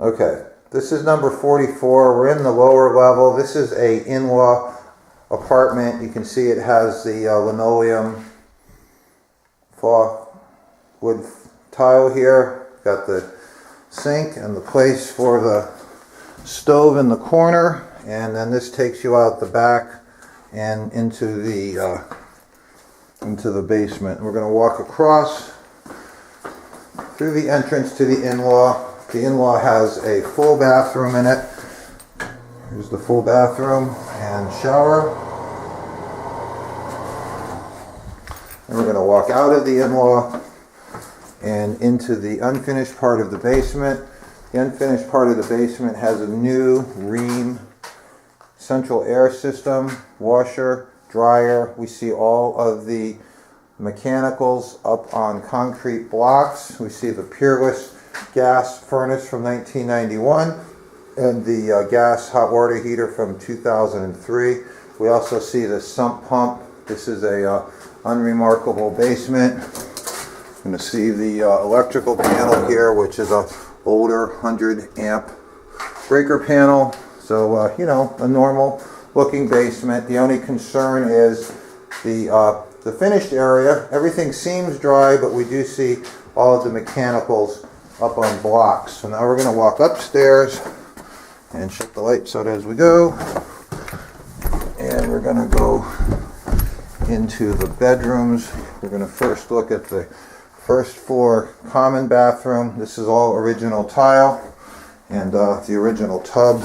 Okay, this is number 44. We're in the lower level. This is a in-law apartment. You can see it has the linoleum wood tile here. Got the sink and the place for the stove in the corner, and then this takes you out the back and into the basement. We're going to walk across through the entrance to the in-law. The in-law has a full bathroom in it. Here's the full bathroom and shower. And we're going to walk out of the in-law and into the unfinished part of the basement. The unfinished part of the basement has a new Rheem central air system, washer, dryer. We see all of the mechanicals up on concrete blocks. We see the Peerless gas furnace from 1991 and the gas hot water heater from 2003. We also see the sump pump. This is a unremarkable basement. You're going to see the electrical panel here, which is a older 100 amp breaker panel. So you know, a normal looking basement. The only concern is the finished area. Everything seems dry, but we do see all of the mechanicals up on blocks. So now we're going to walk upstairs and shut the lights out as we go. And we're going to go into the bedrooms. We're going to first look at the first floor common bathroom. This is all original tile and the original tub.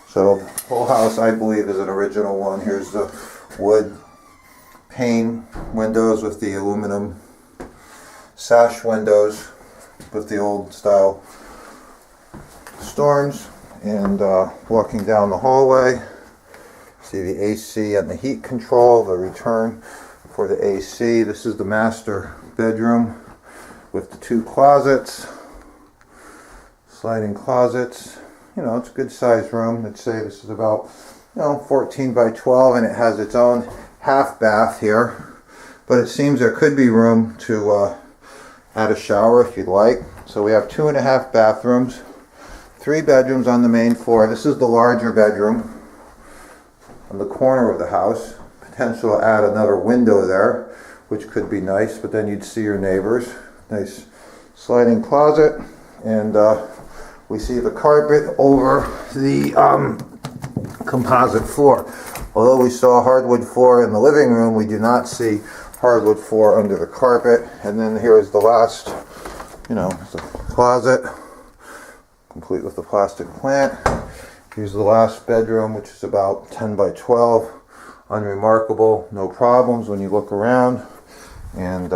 So the whole house, I believe, is an original one. Here's the wood pane windows with the aluminum sash windows with the old style storms. And walking down the hallway, see the AC and the heat control, the return for the AC. This is the master bedroom with the two closets, sliding closets. You know, it's a good sized room. Let's say this is about, 14 by 12, and it has its own half bath here. But it seems there could be room to add a shower if you'd like. So we have 2.5 bathrooms, 3 bedrooms on the main floor. This is the larger bedroom on the corner of the house. Potential to add another window there, which could be nice, but then you'd see your neighbors. Nice sliding closet, and we see the carpet over the composite floor. Although we saw hardwood floor in the living room, we do not see hardwood floor under the carpet. And then here is the last, the closet, complete with the plastic plant. Here's the last bedroom, which is about 10 by 12. Unremarkable, no problems when you look around. And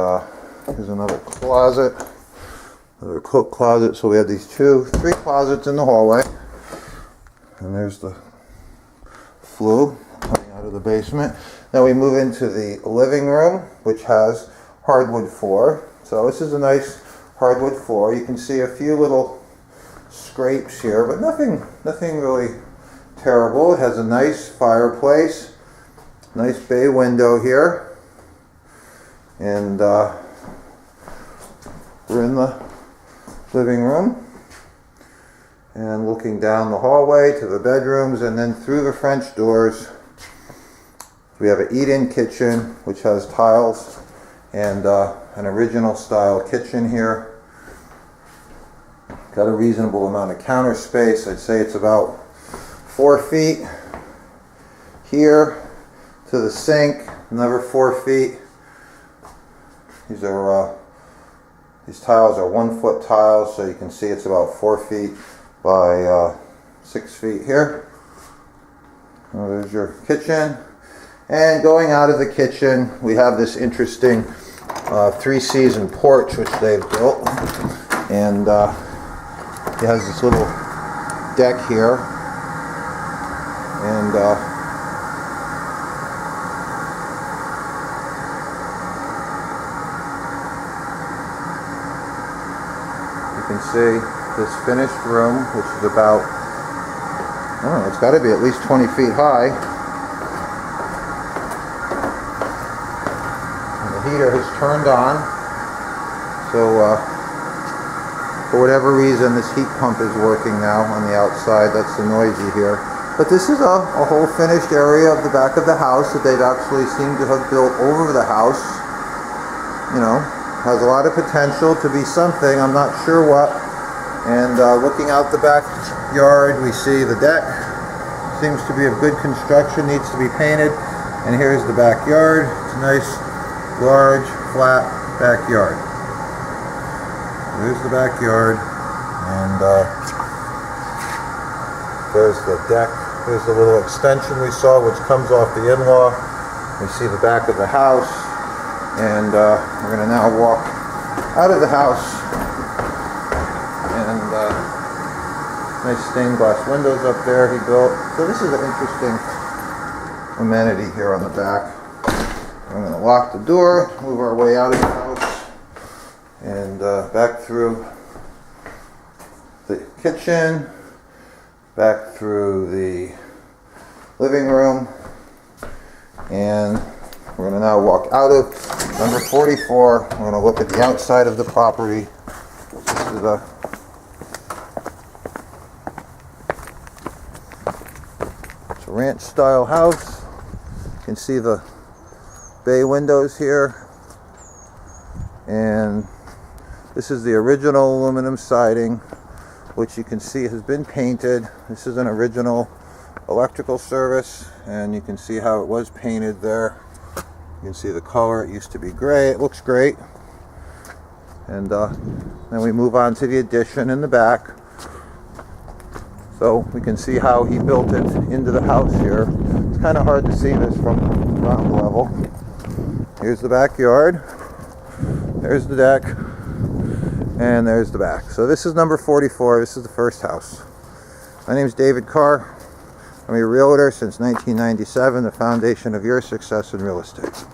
here's another closet, another coat closet. So we have these 3 closets in the hallway. And there's the flue coming out of the basement. Now we move into the living room, which has hardwood floor. So this is a nice hardwood floor. You can see a few little scrapes here, but nothing really terrible. It has a nice fireplace, nice bay window here, and we're in the living room and looking down the hallway to the bedrooms, and then through the French doors we have an eat-in kitchen, which has tiles and an original style kitchen here. Got a reasonable amount of counter space. I'd say it's about 4 feet here to the sink, another 4 feet. These tiles are 1 foot tiles, so you can see it's about 4 feet by 6 feet here. Well, there's your kitchen. And going out of the kitchen, we have this interesting 3-season porch which they've built, and it has this little deck here, and you can see this finished room, which is about, I don't know, it's got to be at least 20 feet high. And the heater has turned on, so For whatever reason, this heat pump is working now on the outside. That's the noise you hear. But this is a whole finished area of the back of the house that they've actually seemed to have built over the house. You know, has a lot of potential to be something. I'm not sure what. And looking out the backyard, we see the deck. Seems to be of good construction, needs to be painted. And here's the backyard. It's a nice, large, flat backyard. There's the backyard. And there's the deck. There's the little extension we saw, which comes off the in-law. We see the back of the house. And we're going to now walk out of the house. And nice stained glass windows up there he built. So this is an interesting amenity here on the back. I'm going to lock the door, move our way out of the house, and back through the kitchen, back through the living room, and we're going to now walk out of number 44. We're going to look at the outside of the property. This is it's a ranch style house. You can see the bay windows here. And this is the original aluminum siding, which you can see has been painted. This is an original electrical service, and you can see how it was painted there. You can see the color. It used to be gray. It looks great. And then we move on to the addition in the back. So we can see how he built it into the house here. It's kind of hard to see this from ground level. Here's the backyard. There's the deck. And there's the back. So this is number 44. This is the first house. My name is David Carr. I'm a realtor since 1997, the foundation of your success in real estate.